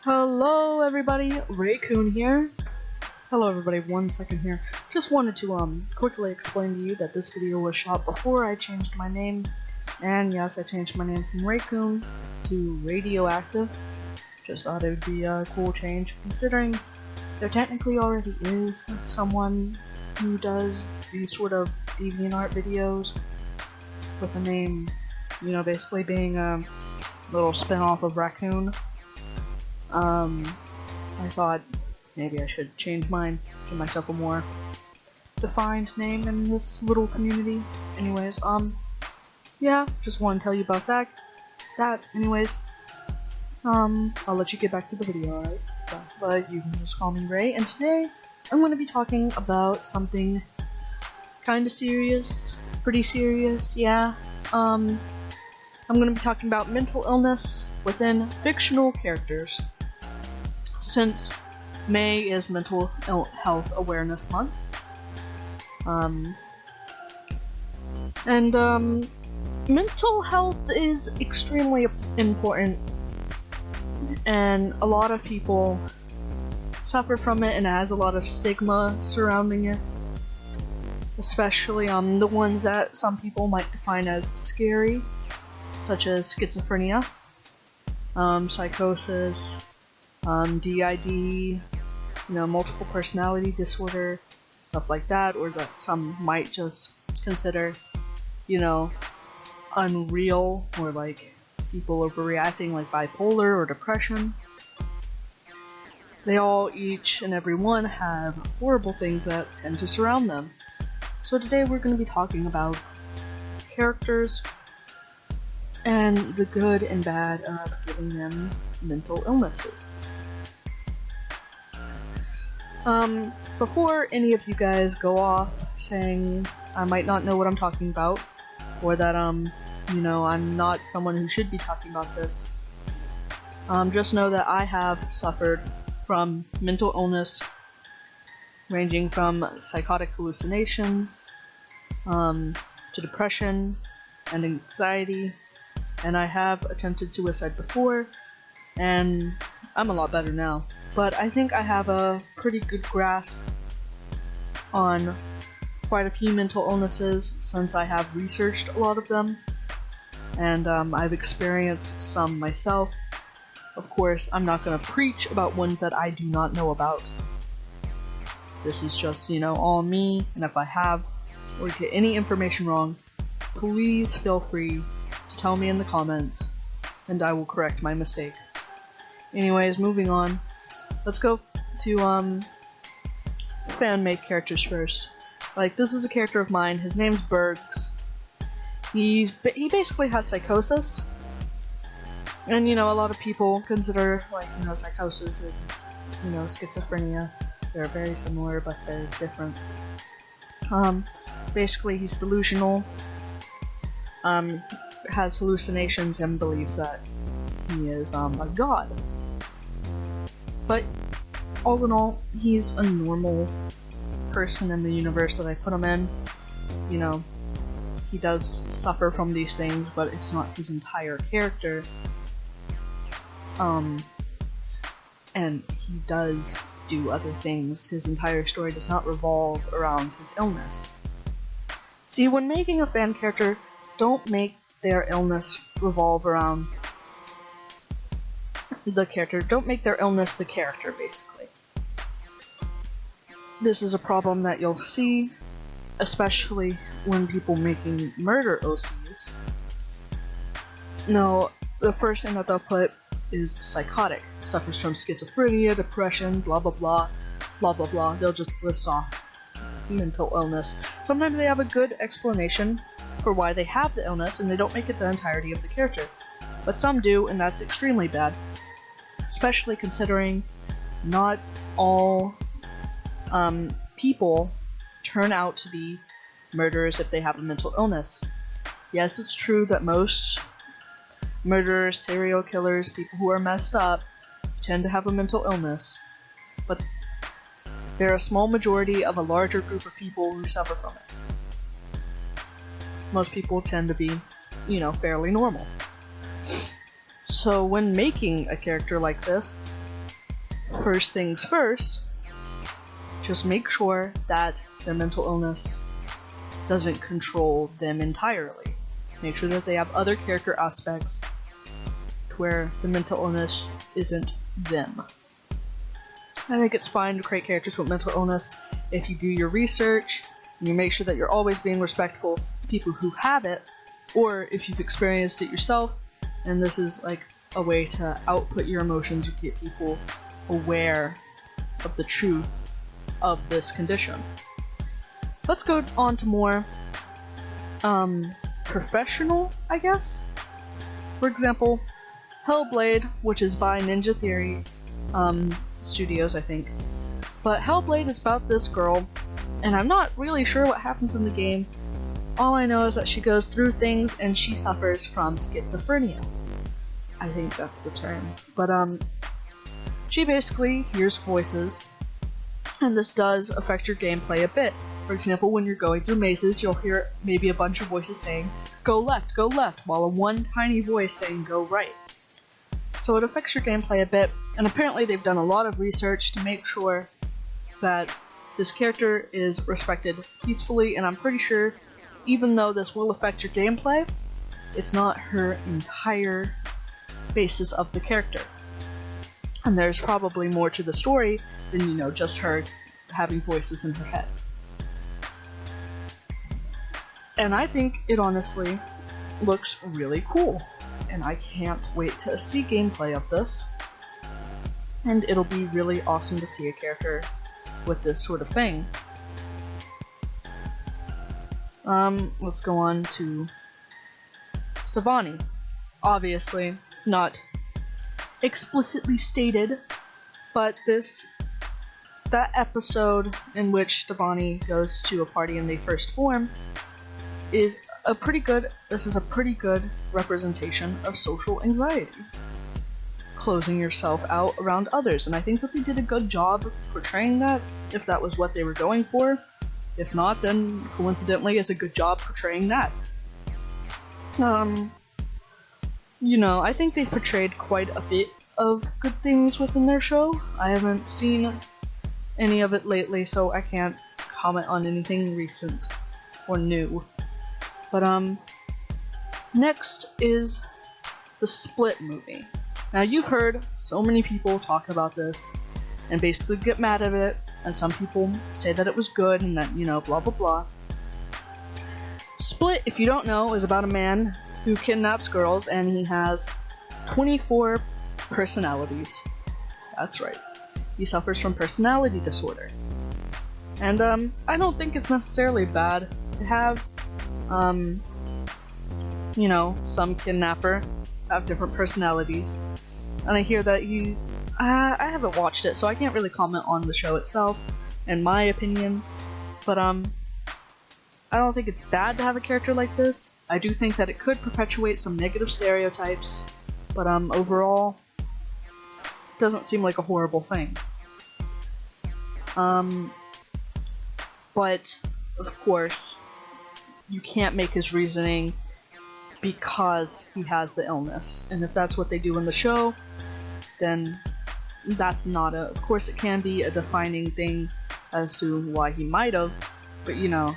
Hello everybody, Raycoon here. Hello everybody, 1 second here. Just wanted to quickly explain to you that this video was shot before I changed my name. And yes, I changed my name from Raycoon to Radioactive. Just thought it would be a cool change, considering there technically already is someone who does these sort of DeviantArt videos with a name, basically being a little spin-off of Raccoon. I thought maybe I should change mine, give myself a more defined name in this little community. Anyways, yeah, just want to tell you about that. Anyways, I'll let you get back to the video, alright? But you can just call me Ray, and today I'm going to be talking about something kinda serious, pretty serious, yeah. I'm going to be talking about mental illness within fictional characters. Since May is Mental Health Awareness Month, mental health is extremely important, and a lot of people suffer from it, and it has a lot of stigma surrounding it, especially the ones that some people might define as scary, such as schizophrenia, psychosis, DID, multiple personality disorder, stuff like that, or that some might just consider, unreal, or like people overreacting, like bipolar or depression. They all, each and every one, have horrible things that tend to surround them. So today we're going to be talking about characters and the good and bad of giving them mental illnesses. Before any of you guys go off saying I might not know what I'm talking about, or that I'm not someone who should be talking about this, just know that I have suffered from mental illness ranging from psychotic hallucinations to depression and anxiety, and I have attempted suicide before, and I'm a lot better now. But I think I have a pretty good grasp on quite a few mental illnesses since I have researched a lot of them, and I've experienced some myself. Of course, I'm not going to preach about ones that I do not know about. This is just, all me, and if I have or get any information wrong, please feel free to tell me in the comments, and I will correct my mistake. Anyways, moving on. Let's go to fan-made characters first. Like, this is a character of mine. His name's Bergs. He basically has psychosis, and a lot of people consider psychosis as schizophrenia. They're very similar, but they're different. Basically, he's delusional. Has hallucinations and believes that he is a god. But all in all, he's a normal person in the universe that I put him in. He does suffer from these things, but it's not his entire character. And he does do other things. His entire story does not revolve around his illness. See, when making a fan character, don't make their illness revolve around the character. Don't make their illness the character, basically. This is a problem that you'll see, especially when people making murder OCs. No, the first thing that they'll put is psychotic, suffers from schizophrenia, depression, blah blah blah, blah blah blah. They'll just list off mental illness. Sometimes they have a good explanation for why they have the illness, and they don't make it the entirety of the character. But some do, and that's extremely bad. Especially considering not all people turn out to be murderers if they have a mental illness. Yes, it's true that most murderers, serial killers, people who are messed up, tend to have a mental illness, but they're a small majority of a larger group of people who suffer from it. Most people tend to be, fairly normal. So when making a character like this, first things first, just make sure that their mental illness doesn't control them entirely. Make sure that they have other character aspects where the mental illness isn't them. I think it's fine to create characters with mental illness if you do your research and you make sure that you're always being respectful to people who have it, or if you've experienced it yourself and this is like a way to output your emotions or get people aware of the truth of this condition. Let's go on to more professional, I guess. For example, Hellblade, which is by Ninja Theory Studios, I think. But Hellblade is about this girl, and I'm not really sure what happens in the game. All I know is that she goes through things and she suffers from schizophrenia. I think that's the term. But she basically hears voices, and this does affect your gameplay a bit. For example, when you're going through mazes, you'll hear maybe a bunch of voices saying, go left, while a one tiny voice saying, go right. So it affects your gameplay a bit, and apparently they've done a lot of research to make sure that this character is respected peacefully, and I'm pretty sure even though this will affect your gameplay, it's not her entire basis of the character. And there's probably more to the story than, you know, just her having voices in her head. And I think it honestly looks really cool, and I can't wait to see gameplay of this. And it'll be really awesome to see a character with this sort of thing. Let's go on to Stevani. Obviously, not explicitly stated, but that episode in which Stevani goes to a party and they first form is a pretty good representation of social anxiety. Closing yourself out around others, and I think that they did a good job portraying that, if that was what they were going for. If not, then coincidentally it's a good job portraying that. You know, I think they've portrayed quite a bit of good things within their show. I haven't seen any of it lately, so I can't comment on anything recent or new. But next is the Split movie. Now, you've heard so many people talk about this and basically get mad at it, and some people say that it was good and that, you know, blah blah blah. Split, if you don't know, is about a man who kidnaps girls, and he has 24 personalities. That's right. He suffers from personality disorder. And I don't think it's necessarily bad to have you know, some kidnapper have different personalities. And I hear that I haven't watched it, so I can't really comment on the show itself, in my opinion. But I don't think it's bad to have a character like this. I do think that it could perpetuate some negative stereotypes, but overall, it doesn't seem like a horrible thing. But of course, you can't make his reasoning because he has the illness. And if that's what they do in the show, then that's not a... Of course it can be a defining thing as to why he might have, but you know,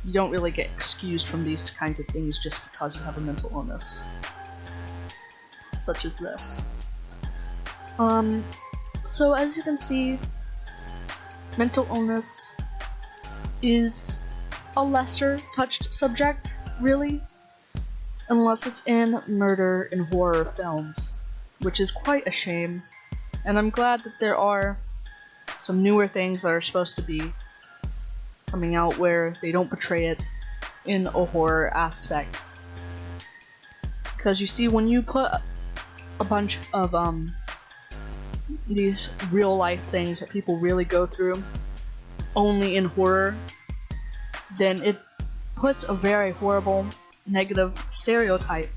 you don't really get excused from these kinds of things just because you have a mental illness. Such as this. So as you can see, mental illness is a lesser touched subject, really, unless it's in murder and horror films, which is quite a shame, and I'm glad that there are some newer things that are supposed to be coming out where they don't portray it in a horror aspect. Because you see, when you put a bunch of these real life things that people really go through only in horror, then it puts a very horrible negative stereotype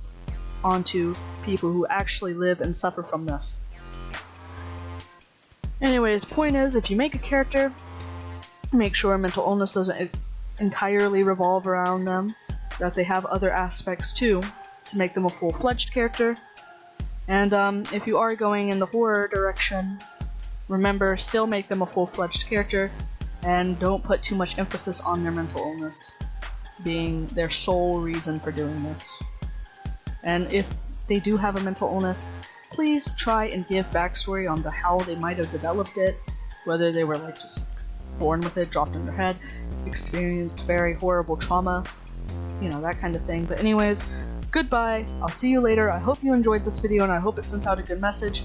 onto people who actually live and suffer from this. Anyways, point is, if you make a character, make sure mental illness doesn't entirely revolve around them, that they have other aspects too, to make them a full-fledged character. And if you are going in the horror direction, remember, still make them a full-fledged character, and don't put too much emphasis on their mental illness being their sole reason for doing this. And if they do have a mental illness, please try and give backstory on how they might have developed it, whether they were like just born with it, dropped in their head, experienced very horrible trauma, you know, that kind of thing. But anyways, goodbye, I'll see you later. I hope you enjoyed this video and I hope it sent out a good message.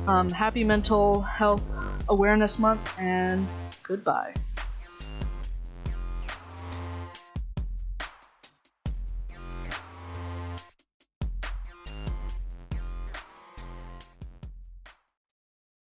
Happy Mental Health Awareness Month, and goodbye.